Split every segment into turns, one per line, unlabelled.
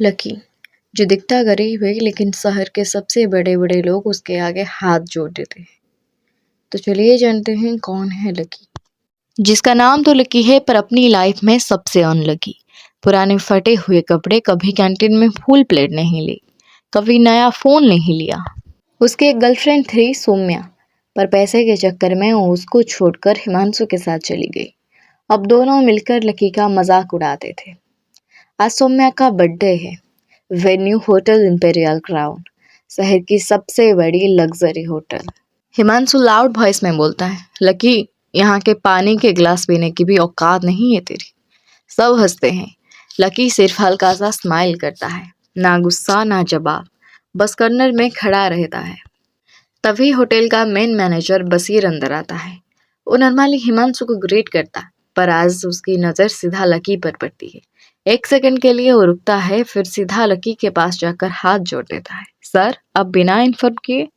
Lucky, जो दिखता गरीब है लेकिन शहर के सबसे बड़े बड़े लोग उसके आगे हाथ जोड़ देते हैं। तो चलिए जानते हैं कौन है लकी, जिसका नाम तो लकी है पर अपनी लाइफ में सबसे अनलकी। पुराने फटे हुए कपड़े, कभी कैंटीन में फुल प्लेट नहीं ली, कभी नया फोन नहीं लिया। उसकी एक गर्लफ्रेंड थी सौम्या, पर पैसे के चक्कर में वो उसको छोड़कर हिमांशु के साथ चली गई। अब दोनों मिलकर लकी का मजाक उड़ाते थे। आज सौम्या का बर्थडे है। वेन्यू होटल इंपेरियल क्राउन, शहर की सबसे बड़ी luxury hotel. Himanshu loud voice में बोलता है, लकी, यहाँ के पानी के गिलास पीने की भी औकात नहीं है तेरी। सब हंसते हैं। लकी सिर्फ हल्का सा स्माइल करता है, ना गुस्सा ना जवाब, बस कॉर्नर में खड़ा रहता है। तभी होटल का मेन मैनेजर बशीर अंदर आता है। वो नॉर्मली हिमांशु को ग्रीट करता, पर आज उसकी नज़र सीधा लकी पर पड़ती है। एक सेकंड के लिए वो रुकता है, फिर सीधा लकी के पास जाकर हाथ जोड़ देता है। सर, अब बिना इन्फॉर्म किए।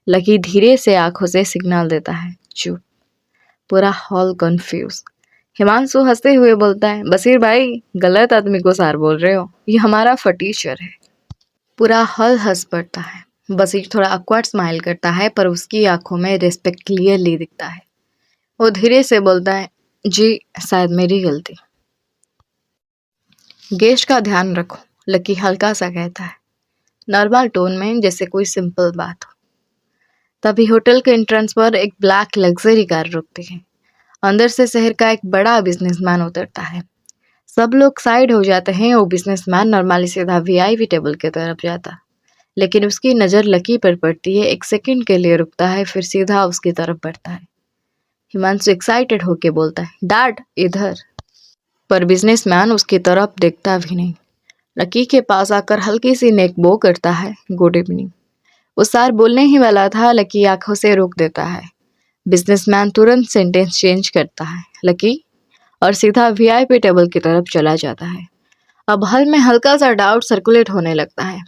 लकी धीरे से आंखों से सिग्नल देता है, चुप। पूरा हॉल कंफ्यूज। हिमांशु हंसते हुए बोलता है, बशीर भाई, गलत आदमी को सर बोल रहे हो, ये हमारा फटीचर है। पूरा हॉल हंस पड़ता है। बशीर थोड़ा ऑकवर्ड स्माइल करता है, पर उसकी आंखों में रिस्पेक्ट क्लियरली दिखता है। वो धीरे से बोलता है, जी शायद मेरी गलती। गेस्ट का ध्यान रखो, लकी हल्का सा कहता है, नॉर्मल टोन में, जैसे कोई सिंपल बात हो। तभी होटल के एंट्रेंस पर एक ब्लैक लग्जरी कार रुकती है। अंदर से शहर का एक बड़ा बिजनेसमैन उतरता है। सब लोग साइड हो जाते हैं। वो बिजनेसमैन नॉर्मली सीधा वीआईपी टेबल की तरफ जाता, लेकिन उसकी नज़र लकी पर पड़ती है। एक सेकंड के लिए रुकता है, फिर सीधा उसकी तरफ बढ़ता है। हिमांशु एक्साइटेड होके बोलता है, डैड इधर। पर बिजनेसमैन उसकी तरफ देखता भी नहीं। लकी के पास आकर हल्की सी नेक बो करता है, गुड इवनिंग। वो सार बोलने ही वाला था, लकी आंखों से रोक देता है। बिजनेसमैन तुरंत सेंटेंस चेंज करता है, लकी, और सीधा वीआईपी टेबल की तरफ चला जाता है। अब हॉल में हल्का सा डाउट सर्कुलेट होने लगता है।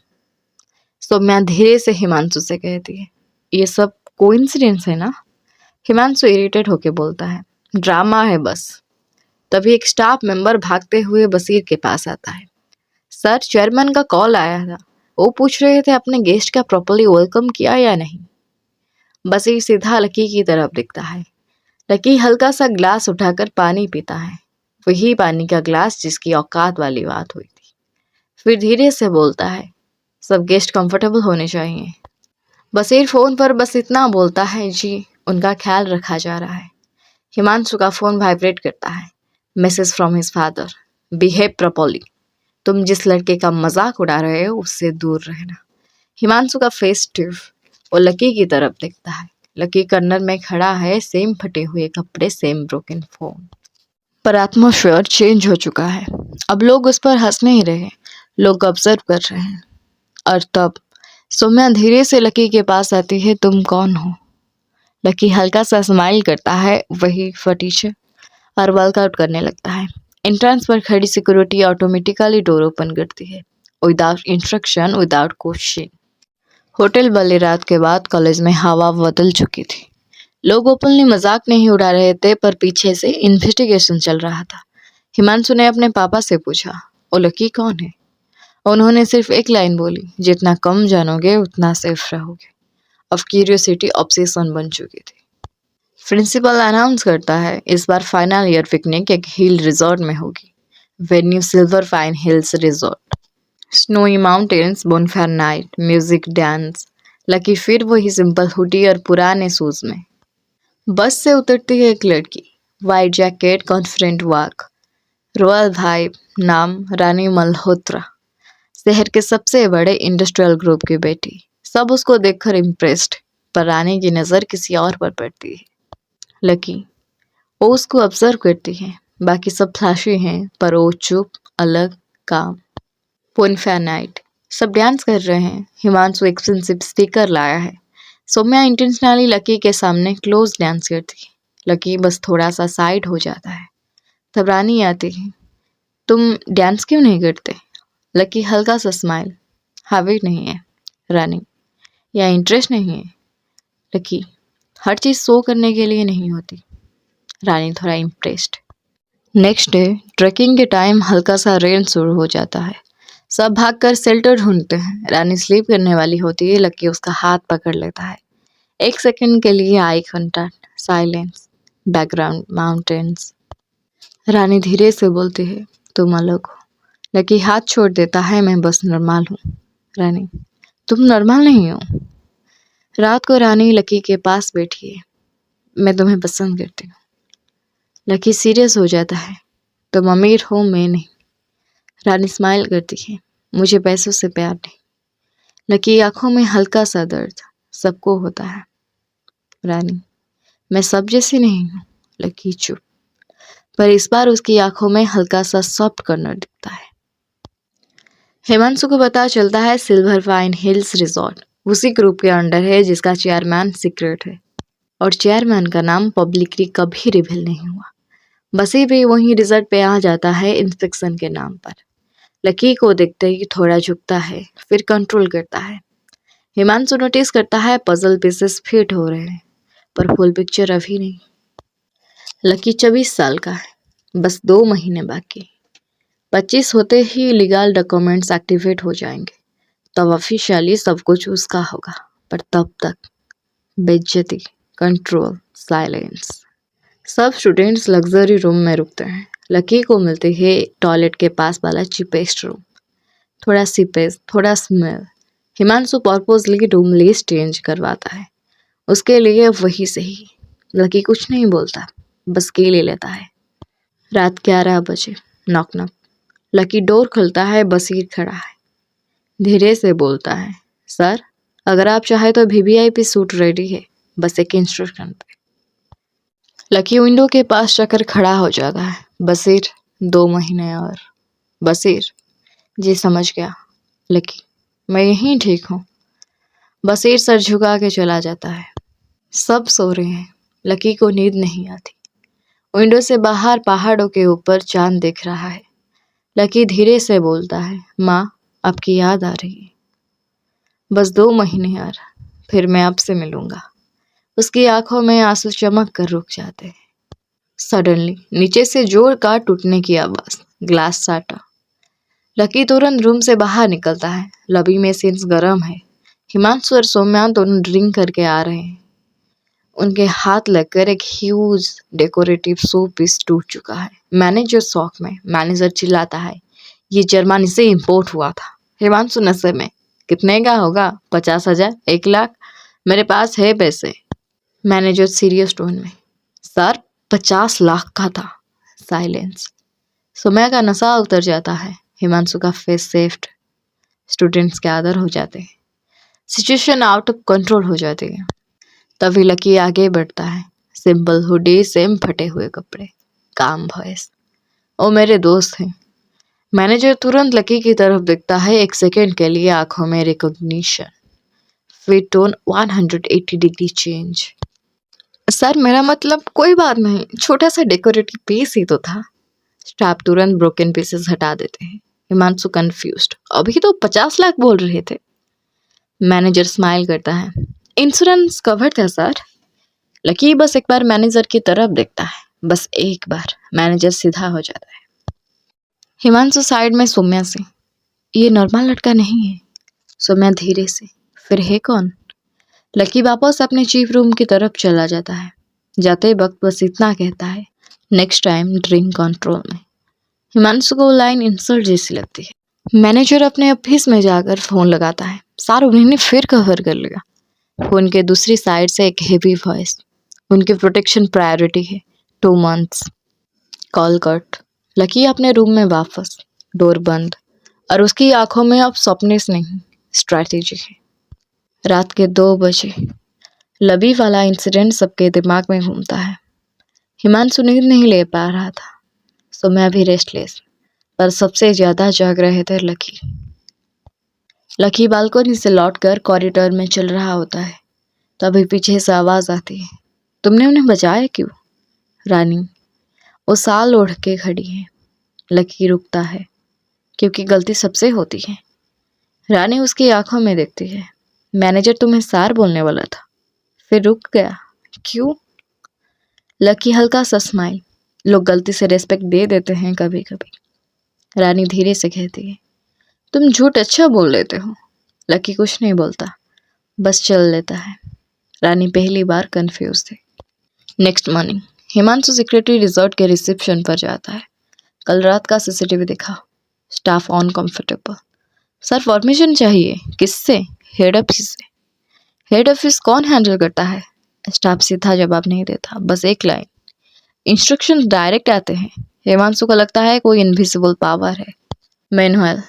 सौम्या धीरे से हिमांशु से कहती है, ये सब कोइंसिडेंस है ना? हिमांशु इरिटेट होके बोलता है, ड्रामा है बस। तभी एक स्टाफ मेंबर भागते हुए बशीर के पास आता है। सर, चेयरमैन का कॉल आया था, वो पूछ रहे थे अपने गेस्ट का प्रॉपर्ली वेलकम किया या नहीं। बशीर सीधा लकी की तरफ दिखता है। लकी हल्का सा ग्लास उठाकर पानी पीता है, वही पानी का ग्लास जिसकी औकात वाली बात हुई थी। फिर धीरे से बोलता है, सब गेस्ट कंफर्टेबल होने चाहिए। बशीर फोन पर बस इतना बोलता है, जी उनका ख्याल रखा जा रहा है। हिमांशु का फोन वाइब्रेट करता है। Message from his father, behave properly, तुम जिस लड़के का मजाक उड़ा रहे हो उससे दूर रहना। हिमांशु का फेस स्टिफ। वो लकी की तरफ देखता है। लकी कॉर्नर में खड़ा है, सेम फटे हुए कपड़े, सेम ब्रोकन फोन, पर एटमॉस्फेयर चेंज हो चुका है। अब लोग उस पर हंस नहीं रहे, लोग ऑब्जर्व कर रहे हैं। और तब सौम्या धीरे से लकी के पास आती है, तुम कौन हो? लकी हल्का सा स्माइल करता है, वही फटीचर, और वर्कआउट करने लगता है। एंट्रेंस पर खड़ी सिक्योरिटी ऑटोमेटिकली डोर ओपन करती है, without instruction, without question. Hotel वाली रात के बाद कॉलेज में हवा बदल चुकी थी। लोग ओपनली मजाक नहीं उड़ा रहे थे, पर पीछे से इन्वेस्टिगेशन चल रहा था। हिमांशु ने अपने पापा से पूछा, ओ लकी कौन है? उन्होंने सिर्फ एक लाइन बोली, जितना कम जानोगे उतना सेफ रहोगे। अब क्यूरियोसिटी ऑब्सेशन बन चुकी थी। प्रिंसिपल अनाउंस करता है, इस बार फाइनल ईयर पिकनिक एक हिल रिजॉर्ट में होगी। Venue silver fine hills resort. Snowy mountains, bonfire night, music, dance. Lucky फिर वही सिंपल हुडी और पुराने शूज में। बस से उतरती है एक लड़की, white jacket, confident walk, royal vibe, नाम रानी मल्होत्रा, शहर के सबसे बड़े इंडस्ट्रियल ग्रुप की बेटी। सब उसको देखकर इम्प्रेस्ड, पर रानी की नज़र किसी और पर पड़ती है। लकी, वो उसको ऑब्जर्व करती है। बाकी सब फ्लैशी हैं, पर वो चुप, अलग, काम। बोनफायर नाइट, सब डांस कर रहे हैं। हिमांशु एक्सपेंसिव स्पीकर लाया है। सौम्या इंटेंशनली लकी के सामने क्लोज डांस करती है। लकी बस थोड़ा सा साइड हो जाता है। तब रानी आती है, तुम डांस क्यों नहीं करते? लकी हल्का सा स्माइल, हैबिट नहीं है रानी, या इंटरेस्ट नहीं है। लकी, हर चीज़ शो करने के लिए नहीं होती। रानी थोड़ा इम्प्रेस्ड। नेक्स्ट डे ट्रैकिंग के टाइम हल्का सा रेन शुरू हो जाता है। सब भागकर शेल्टर ढूंढते हैं। रानी स्लीप करने वाली होती है। लकी उसका हाथ पकड़ लेता है। एक सेकंड के लिए eye contact, silence, background mountains. Rani धीरे से बोलती है, तुम अलग हो। लकी हाथ छोड़ देता है, मैं बस नॉर्मल हूँ। रानी, तुम नॉर्मल नहीं हो। रात को रानी लकी के पास बैठी है। मैं तुम्हें पसंद करती हूँ। लकी सीरियस हो जाता है, तुम अमीर हो, मैं नहीं। रानी स्माइल करती है, मुझे पैसों से प्यार नहीं। लकी आंखों में हल्का सा दर्द, सबको होता है। रानी, मैं सब जैसी नहीं हूँ। लकी चुप, पर इस बार उसकी आंखों में हल्का सा सॉफ्ट कॉर्नर दिखता है। हिमांशु को पता चलता है सिल्वर पाइन हिल्स रिजॉर्ट उसी ग्रुप के अंडर है जिसका चेयरमैन सीक्रेट है, और चेयरमैन का नाम पब्लिकली कभी रिवील नहीं हुआ। बसी भी वहीं रिजल्ट पे आ जाता है इंस्पेक्शन के नाम पर। लकी को देखते ही थोड़ा झुकता है, फिर कंट्रोल करता है। हिमांशु नोटिस करता है पजल पीसेस फिट हो रहे हैं, पर फुल पिक्चर अभी नहीं। लकी 24 साल का है, बस 2 महीने बाकी। 25 होते ही लीगल डॉक्यूमेंट्स एक्टिवेट हो जाएंगे, तब ऑफिशियली सब कुछ उसका होगा। पर तब तक बेइज्जती, कंट्रोल, साइलेंस। सब स्टूडेंट्स लग्जरी रूम में रुकते हैं। लकी को मिलते है टॉयलेट के पास वाला चीपेस्ट रूम। थोड़ा सीपेज, थोड़ा smell. Himanshu purposely room list change करवाता है, उसके लिए वही सही। लकी कुछ नहीं बोलता, बस की ले लेता है। रात 11 बजे, नॉक नॉक। लकी डोर खुलता है, बसीर खड़ा है। धीरे से बोलता है, सर, अगर आप चाहे तो वीवीआईपी सूट रेडी है, बस एक इंस्ट्रक्शन पे। लकी विंडो के पास जाकर खड़ा हो जाता है। बसीर, 2 महीने और। बसीर, जी समझ गया। लकी, मैं यहीं ठीक हूँ। बसीर सर झुका के चला जाता है। सब सो रहे हैं। लकी को नींद नहीं आती। विंडो से बाहर पहाड़ों के ऊपर चांद दिख रहा है। लकी धीरे से बोलता है, माँ, आपकी याद आ रही है। बस 2 महीने यार, फिर मैं आपसे मिलूंगा। उसकी आंखों में आंसू चमक कर रुक जाते हैं। सडनली नीचे से जोर का टूटने की आवाज, ग्लास साटा। लकी तुरंत रूम से बाहर निकलता है। लॉबी में सीन्स गर्म है। हिमांशु और सौम्या दोनों ड्रिंक करके आ रहे हैं। उनके हाथ लगकर एक ह्यूज डेकोरेटिव शो पीस टूट चुका है। मैनेजर शॉक में। मैनेजर चिल्लाता है, ये जर्मनी से इंपोर्ट हुआ था। हिमांशु नशे में, कितने का होगा? 50,000, 1 लाख? मेरे पास है पैसे। मैनेजर सीरियस टोन में, सर, 50 लाख का था। साइलेंस। सौम्या का नशा उतर जाता है। हिमांशु का फेस सेफ्ट। स्टूडेंट्स के आदर हो जाते हैं। सिचुएशन आउट ऑफ कंट्रोल हो जाती है। तभी लकी आगे बढ़ता है। सिंपल हुडी, सेम फटे हुए कपड़े, काम वॉइस, ओ मेरे दोस्त हैं। मैनेजर तुरंत लकी की तरफ देखता है। एक सेकेंड के लिए आंखों में रिकॉग्निशन, फिर टोन 180 डिग्री चेंज। सर, मेरा मतलब कोई बात नहीं, छोटा सा डेकोरेटिव पीस ही तो था। स्टाफ तुरंत ब्रोकन पीसेस हटा देते हैं। हिमांशु कंफ्यूज्ड, अभी तो 50 लाख बोल रहे थे। मैनेजर स्माइल करता है, इंश्योरेंस कवर था सर। लकी बस एक बार मैनेजर की तरफ देखता है, बस एक बार। मैनेजर सीधा हो जाता है। हिमांशु साइड में सौम्या से, ये नॉर्मल लड़का नहीं है। सौम्या धीरे से, फिर है कौन? लकी वापस अपने चीफ रूम की तरफ चला जाता है। जाते वक्त बस इतना कहता है, नेक्स्ट टाइम ड्रिंक कंट्रोल में। हिमांशु को लाइन इंसल्ट जैसी लगती है। मैनेजर अपने ऑफिस में जाकर फोन लगाता है। सर, उन्होंने फिर कवर कर लिया। फोन के दूसरी साइड से एक हेवी वॉइस, उनकी प्रोटेक्शन प्रायोरिटी है, 2 months। Call cut. लकी अपने रूम में वापस, डोर बंद, और उसकी आंखों में अब सॉफ्टनेस नहीं, स्ट्रैटेजी है। रात के 2 बजे। लबी वाला इंसिडेंट सबके दिमाग में घूमता है। हिमांशु नींद नहीं ले पा रहा था, सौम्या भी रेस्टलेस, पर सबसे ज्यादा जाग रहे थे लकी। लकी बालकनी से लौटकर कॉरिडोर में चल रहा होता है। तभी पीछे से आवाज आती है, तुमने उन्हें बचाया क्यों? रानी, वो साल ओढ़ के खड़ी है। लकी रुकता है, क्योंकि गलती सबसे होती है। रानी उसकी आंखों में देखती है। मैनेजर तुम्हें सार बोलने वाला था, फिर रुक गया, क्यों? लकी हल्का सा स्माइल, लोग गलती से रेस्पेक्ट दे देते हैं कभी कभी। रानी धीरे से कहती है, तुम झूठ अच्छा बोल लेते हो। लकी कुछ नहीं बोलता, बस चल लेता है। रानी पहली बार कंफ्यूज थी। Next morning Himanshu secretary resort के रिसेप्शन पर जाता है। कल रात का सीसीटीवी देखा। Staff uncomfortable. सर फॉर्मेशन चाहिए। किससे? हेड ऑफिस से। हेड ऑफिस कौन हैंडल करता है? स्टाफ सीधा जवाब नहीं देता, बस एक लाइन, इंस्ट्रक्शंस डायरेक्ट आते हैं। हिमांशु को लगता है कोई इनविजिबल पावर है। मैनुअल।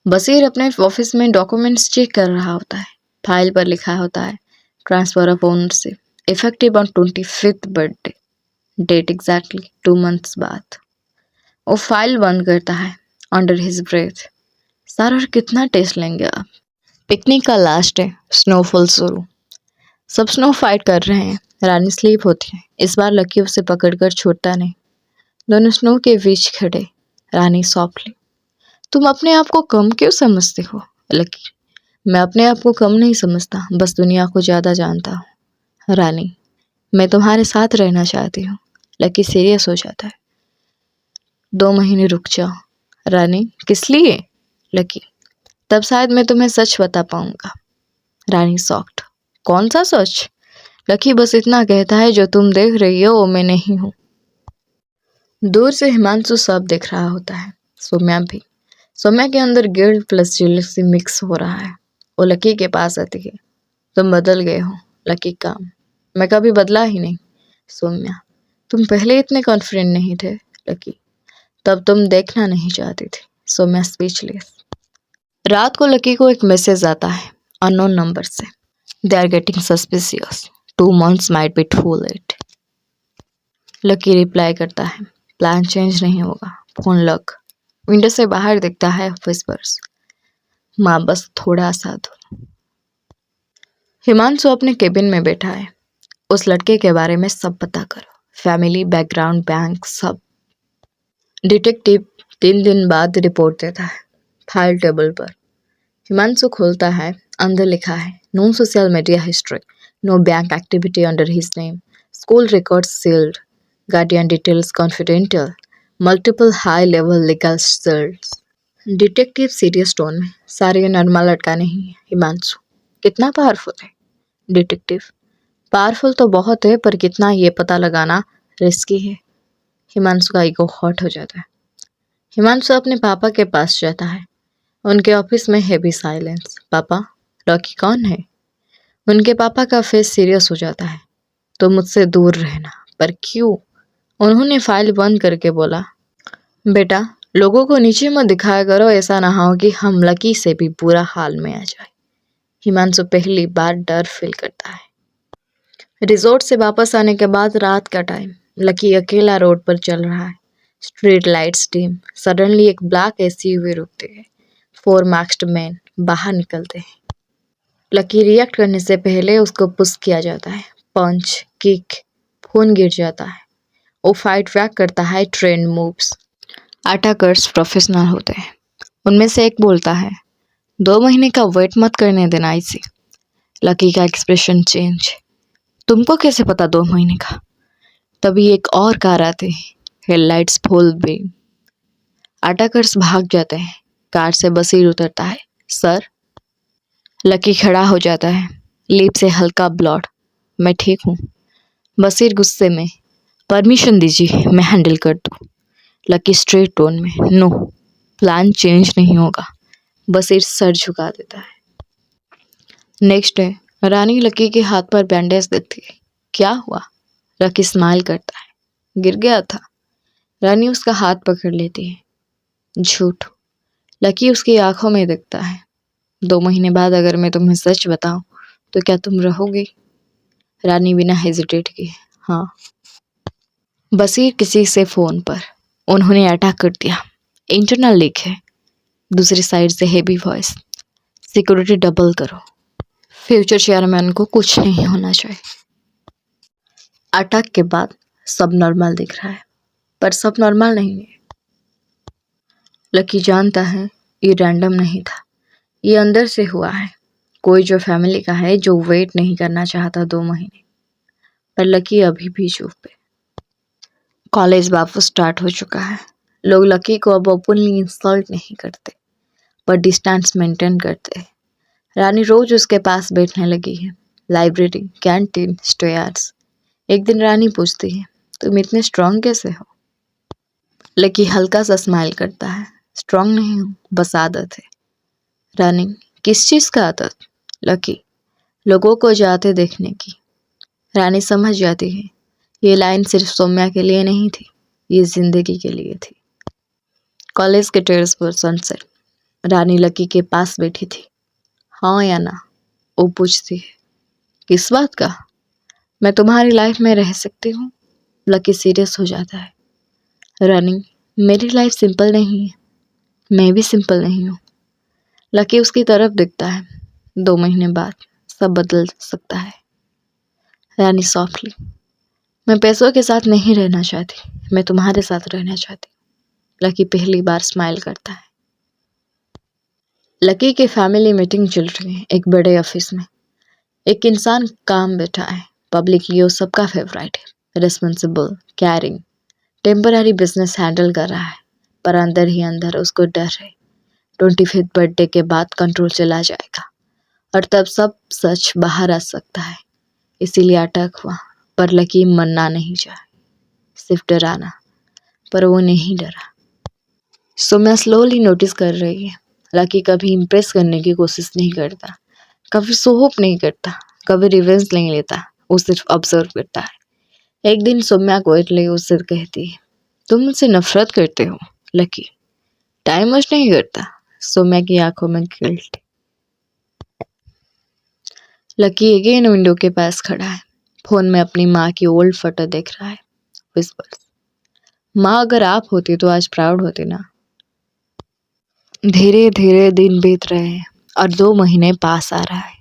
बशीर अपने ऑफिस में डॉक्यूमेंट्स चेक कर रहा होता है। फाइल पर लिखा होता है transfer of ownership effective on 25th birthday, date exactly 2 months बाद। वो फाइल बंद करता है अंडर हिज ब्रेथ। सर और कितना टेस्ट लेंगे आप? पिकनिक का लास्ट डे, स्नोफॉल शुरू। सब स्नो फाइट कर रहे हैं। रानी स्लीप होती है। इस बार लकी उसे पकड़कर छोड़ता नहीं। दोनों स्नो के बीच खड़े। रानी सॉफ्टली, तुम अपने आप को कम क्यों समझते हो? लकी, मैं अपने आप को कम नहीं समझता, बस दुनिया को ज़्यादा जानता हूँ। रानी, मैं तुम्हारे साथ रहना चाहती हूँ। लकी सीरियस हो जाता है। 2 महीने रुक जाओ। रानी, किस लिए? लकी, तब शायद मैं तुम्हें सच बता पाऊंगा। रानी सॉफ्ट, कौन सा सच? लकी, बस इतना कहता है जो तुम देख रही हो वो मैं नहीं हूँ। दूर से हिमांशु सब देख रहा होता है। सौम्या भी। सौम्या के अंदर गिल्ट प्लस जेलसी मिक्स हो रहा है। वो लकी के पास आती है। तुम बदल गए हो। लकी काम, मैं कभी बदला ही नहीं। सौम्या, तुम पहले इतने कॉन्फिडेंट नहीं थे। लकी, तब तुम देखना नहीं चाहती थी। सौम्या स्पीचलेस। रात को लकी को एक मैसेज आता है अननोन नंबर से। They are getting suspicious, 2 months might be too late. Lucky reply करता है प्लान चेंज नहीं होगा, फोन लॉक। विंडो से बाहर दिखता है व्हिस्पर्स, माँ बस थोड़ा सा दो। हिमांशु अपने केबिन में बैठा है। उस लड़के के बारे में सब पता करो, फैमिली, बैकग्राउंड, बैंक, सब। डिटेक्टिव 3 दिन बाद रिपोर्ट देता है। फाइल टेबल पर हिमांशु खोलता है। अंदर लिखा है no social media history, no bank activity under his name, school records sealed, guardian details confidential, multiple high level legal search. Detective serious tone में, सारे नॉर्मल लड़का नहीं है। हिमांशु, कितना पावरफुल है? डिटेक्टिव, पावरफुल तो बहुत है पर कितना ये पता लगाना रिस्की है। हिमांशु का ईगो हॉट हो जाता है। हिमांशु अपने पापा के पास जाता है। उनके ऑफिस में हैवी साइलेंस। पापा, रॉकी कौन है? उनके पापा का फेस सीरियस हो जाता है। तो मुझसे दूर रहना। पर क्यों? उन्होंने फाइल बंद करके बोला, बेटा लोगों को नीचे मत दिखाया करो, ऐसा ना हो कि हम लकी से भी बुरा हाल में आ जाए। हिमांशु पहली बार डर फील करता है। रिजॉर्ट से वापस आने के बाद रात का टाइम। लकी अकेला रोड पर चल रहा है। Street lights dim. सडनली एक ब्लैक एसयूवी रुकती है। 4 masked मैन बाहर निकलते हैं। लकी रिएक्ट करने से पहले उसको पुश किया जाता है। पंच, किक, फोन गिर जाता है। वो फाइट बैक करता है। Trend moves. अटैकर्स प्रोफेशनल होते हैं। उनमें से एक बोलता है 2 महीने का वेट मत करने देना इसे। लकी का एक्सप्रेशन चेंज। तुमको कैसे पता 2 महीने का? तभी एक और कार आती है। Headlights full beam. अटैकर्स भाग जाते हैं। कार से बशीर उतरता है। सर। लकी खड़ा हो जाता है। लिप से हल्का ब्लड। मैं ठीक हूँ। बशीर गुस्से में, परमिशन दीजिए मैं हैंडल कर दूँ। लकी स्ट्रेट टोन में, नो, प्लान चेंज नहीं होगा। बशीर सर झुका देता है। नेक्स्ट डे रानी लकी के हाथ पर बैंडेज देती है। क्या हुआ? लकी स्माइल करता है। गिर गया था। रानी उसका हाथ पकड़ लेती है। झूठ। लकी उसकी आंखों में दिखता है। 2 महीने बाद अगर मैं तुम्हें सच बताऊं तो क्या तुम रहोगी? रानी बिना हेजिटेट किए, हाँ। बशीर किसी से फोन पर, उन्होंने अटैक कर दिया, इंटरनल लीक है। दूसरी साइड से हेवी वॉइस, सिक्योरिटी डबल करो, फ्यूचर चेयरमैन को कुछ नहीं होना चाहिए। अटैक के बाद सब नॉर्मल दिख रहा है, पर सब नॉर्मल नहीं है। लकी जानता है ये रैंडम नहीं था, ये अंदर से हुआ है। कोई जो फैमिली का है जो वेट नहीं करना चाहता 2 महीने। पर लकी अभी भी चुप है। कॉलेज वापस स्टार्ट हो चुका है। लोग लकी को अब ओपनली इंसल्ट नहीं करते। पर डिस्टेंस मेंटेन करते हैं। रानी रोज उसके पास बैठने लगी है। Library, canteen, stairs. एक दिन रानी पूछती है, तुम इतने स्ट्रांग कैसे हो? लकी हल्का सा स्माइल करता है, स्ट्रांग नहीं हूँ, बस आदत है। रानी, किस चीज का आदत? लकी, लोगों को जाते देखने की। रानी समझ जाती है ये लाइन सिर्फ सौम्या के लिए नहीं थी, ये जिंदगी के लिए थी। कॉलेज के टेरेस पर सनसेट। रानी लकी के पास बैठी थी। हाँ या ना? वो पूछती है। किस बात का? मैं तुम्हारी लाइफ में रह सकती हूँ? लकी सीरियस हो जाता है। रानी, मेरी लाइफ सिंपल नहीं है, मैं भी सिंपल नहीं हूँ। लकी उसकी तरफ दिखता है। 2 महीने बाद सब बदल सकता है। रानी सॉफ्टली, मैं पैसों के साथ नहीं रहना चाहती, मैं तुम्हारे साथ रहना चाहती। लकी पहली बार स्माइल करता है। लकी की फैमिली मीटिंग चल रही है एक बड़े ऑफिस में। एक इंसान काम बैठा है, पब्लिकली वो सबका फेवरेट है, responsible, carrying, temporary business handle कर रहा है, पर अंदर ही अंदर उसको डर है 25th बर्थडे के बाद कंट्रोल चला जाएगा और तब सब सच बाहर आ सकता है। इसीलिए अटक हुआ, पर लकी मरना नहीं चाहे, सिर्फ डराना, पर वो नहीं डरा। सौम्या स्लोली नोटिस कर रही है। लकी कभी इम्प्रेस करने की कोशिश नहीं करता, कभी सोहोप नहीं करता, कभी रिवेंज नहीं लेता, वो सिर्फ ऑब्जर्व करता है। एक दिन सौम्या क्वाइटली उससे कहती है, तुम मुझसे नफरत करते हो लकी, टाइम वेस्ट नहीं करता। सौम्या की आंखों में गिल्ट। लकी अगेन विंडो के पास खड़ा है, फोन में अपनी माँ की ओल्ड फोटो देख रहा है। विस्पर्स, माँ अगर आप होती तो आज प्राउड होती ना। धीरे धीरे दिन बीत रहे हैं और 2 महीने पास आ रहा है,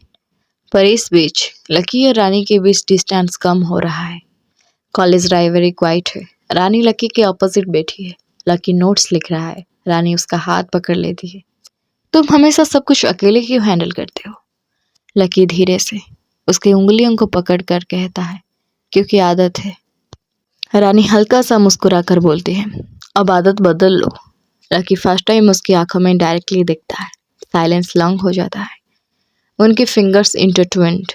पर इस बीच लकी और रानी के बीच डिस्टेंस कम हो रहा है। कॉलेज लाइब्रेरी क्वाइट है। रानी लकी के ऑपोजिट बैठी है। लकी नोट्स लिख रहा है। रानी उसका हाथ पकड़ लेती है। तुम हमेशा सब कुछ अकेले क्यों हैंडल करते हो? लकी धीरे से उसकी उंगलियों को पकड़ कर कहता है, क्योंकि आदत है। रानी हल्का सा मुस्कुराकर बोलती है, अब आदत बदल लो। लकी फर्स्ट टाइम उसकी आंखों में डायरेक्टली दिखता है। साइलेंस लॉन्ग हो जाता है, उनके फिंगर्स इंटरट्विन्ड।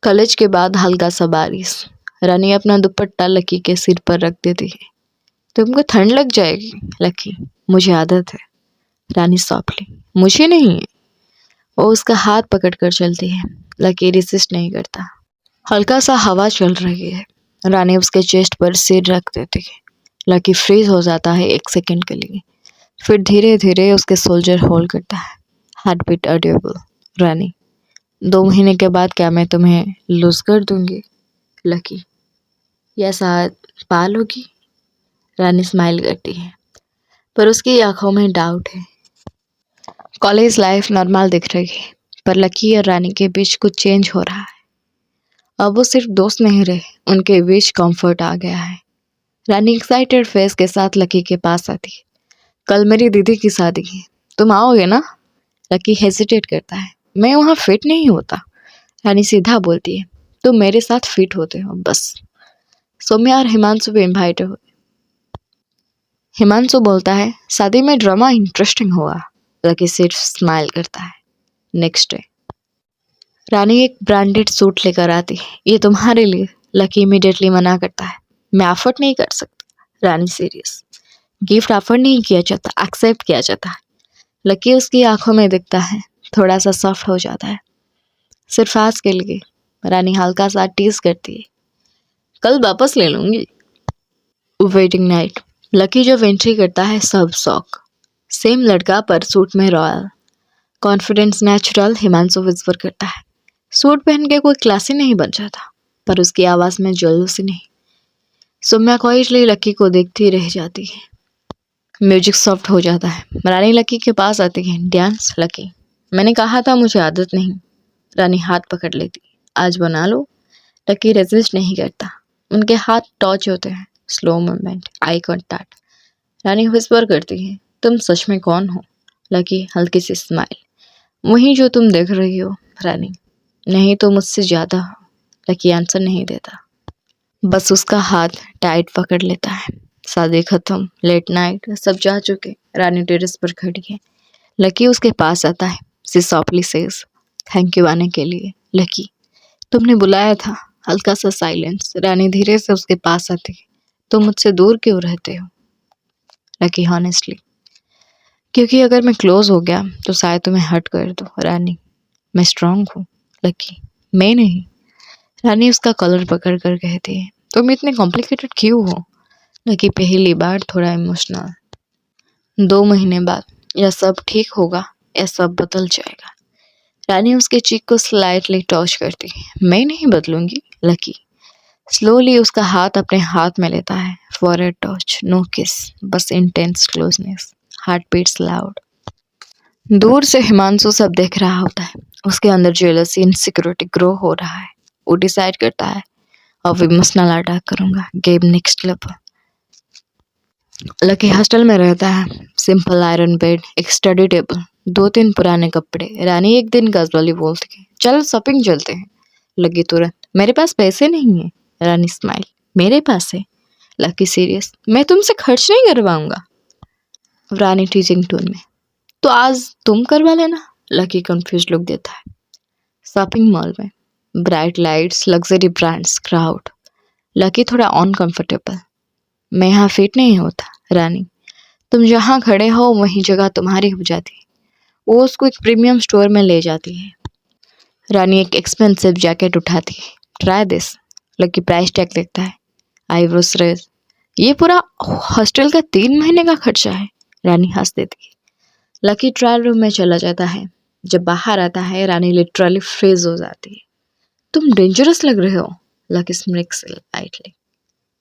कॉलेज के बाद हल्का सा बारिश। रानी अपना दुपट्टा लकी के सिर पर रख देती है। तुमको ठंड लग जाएगी लकी, मुझे आदत है। रानी सॉफ्टली, मुझे नहीं। वो उसका हाथ पकड़कर चलती है। लकी रेसिस्ट नहीं करता। हल्का सा हवा चल रही है। रानी उसके चेस्ट पर सिर रख देती है। लकी फ्रीज हो जाता है 1 सेकंड के लिए, फिर धीरे धीरे उसके शोल्डर होल्ड करता है। Heart beat Audible. रानी, 2 महीने के बाद क्या मैं तुम्हें लूज कर दूंगी? लकी, यह साथ पालोगी? रानी स्माइल करती है, पर उसकी आंखों में डाउट है। कॉलेज लाइफ नॉर्मल दिख रही है, पर लकी और रानी के बीच कुछ चेंज हो रहा है। अब वो सिर्फ दोस्त नहीं रहे, उनके बीच कंफर्ट आ गया है। रानी एक्साइटेड फेस के साथ लकी के पास आती है। कल मेरी दीदी की शादी है, तुम आओगे ना? लकी हेजिटेट करता है। मैं वहाँ फिट नहीं होता। रानी सीधा बोलती है, तुम मेरे साथ फिट होते हो बस। सौम्या और हिमांशु भी इन्वाइट हो। हिमांशु बोलता है, शादी में ड्रामा इंटरेस्टिंग होगा। लकी सिर्फ स्माइल करता है। नेक्स्ट डे रानी एक ब्रांडेड सूट लेकर आती है। ये तुम्हारे लिए। लकी इमीडिएटली मना करता है, मैं अफोर्ड नहीं कर सकता। रानी सीरियस, गिफ्ट अफोर्ड नहीं किया जाता, एक्सेप्ट किया जाता है। लकी उसकी आंखों में दिखता है, थोड़ा सा सॉफ्ट हो जाता है। सिर्फ आज के लिए। रानी हल्का सा टीज करती है, कल वापस ले लूंगी। Wedding night. लकी जब एंट्री करता है सब शॉक। सेम लड़का पर सूट में royal, confidence natural. Himanshu whisper करता है, सूट पहन के कोई क्लासी नहीं बन जाता, पर उसकी आवाज में जलूसी नहीं। सौम्या क्वाइटली लकी को देखती रह जाती है। म्यूजिक सॉफ्ट हो जाता है। रानी लकी के पास आती है। डांस लकी, मैंने कहा था मुझे आदत नहीं। रानी हाथ पकड़ लेती, आज बना लो। लकी रेजिस्ट नहीं करता, उनके हाथ टच होते हैं। Slow movement, eye contact. Rani whisper करती है, तुम सच में कौन हो? लकी हल्की सी स्माइल, वही जो तुम देख रही हो। रानी, नहीं तो मुझसे ज्यादा हो। लकी आंसर नहीं देता, बस उसका हाथ टाइट पकड़ लेता है। शादी खत्म, लेट नाइट, सब जा चुके। रानी टेरेस पर खड़ी है। लकी उसके पास आता है। सी सॉफ्टली सेज, थैंक यू आने के लिए। लकी, तुमने बुलाया था। हल्का सा साइलेंस। रानी धीरे से उसके पास आती है। तुम मुझसे दूर क्यों रहते हो? लकी, हॉनेस्टली, क्योंकि अगर मैं क्लोज हो गया तो शायद तुम्हें हर्ट कर दो। रानी, मैं स्ट्रांग हूँ। लकी, मैं नहीं। रानी उसका कॉलर पकड़ कर कहती है, तुम इतने कॉम्प्लिकेटेड क्यों हो? लकी पहली बार थोड़ा इमोशनल। 2 महीने बाद या सब ठीक होगा या सब बदल जाएगा। रानी उसके चीक को स्लाइटली टच करती है। मैं नहीं बदलूंगी। लकी स्लोली उसका हाथ अपने हाथ में लेता है। For a touch, no kiss, बस intense closeness, heart beats loud. दूर से हिमांशु सब देख रहा होता है। उसके अंदर जेलसी, इनसिक्योरिटी ग्रो हो रहा है। वो डिसाइड करता है अब इमोशनल अटैक करूंगा। Game next level. Lucky hostel में रहता है। सिंपल आयरन बेड, एक स्टडी टेबल, 2-3 पुराने कपड़े। रानी एक दिन कैजुअली बोलती है, चल शॉपिंग चलते हैं। लकी तुरंत, मेरे पास पैसे नहीं है। रानी स्माइल, मेरे पास है। लकी सीरियस, मैं तुमसे खर्च नहीं करवाऊंगा। रानी टीचिंग टोन में, तो आज तुम करवा लेना। लकी कंफ्यूज लुक देता है। शॉपिंग मॉल में bright lights, luxury brands, crowd. Lucky थोड़ा अनकंफर्टेबल, मैं यहाँ फिट नहीं होता। रानी, तुम जहाँ खड़े हो वहीं जगह तुम्हारी हो जाती है। वो उसको एक प्रीमियम स्टोर में ले जाती है। रानी एक एक्सपेंसिव जैकेट उठाती है। Try this. Lucky price tag देखता है। आईब्रोज रेज, ये पूरा हॉस्टल का 3 महीने का खर्चा है। रानी हंस देती है। लकी ट्रायल रूम में चला जाता है। जब बाहर आता है रानी लिटरली फ्रीज हो जाती है। तुम डेंजरस लग रहे हो। Lucky smirks lightly.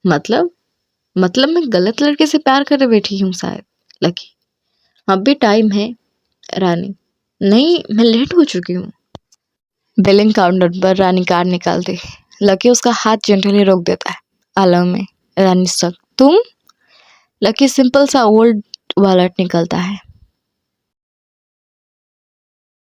मतलब मैं गलत लड़के से प्यार कर बैठी हूँ शायद। लकी, अब भी टाइम है। रानी, नहीं, मैं लेट हो चुकी हूँ। बिलिंग काउंटर पर रानी कार्ड निकालती है। लकी उसका हाथ जेंटली रोक देता है। अलाउ में। रानी सक, तुम? लकी सिंपल सा ओल्ड वॉलेट निकलता है।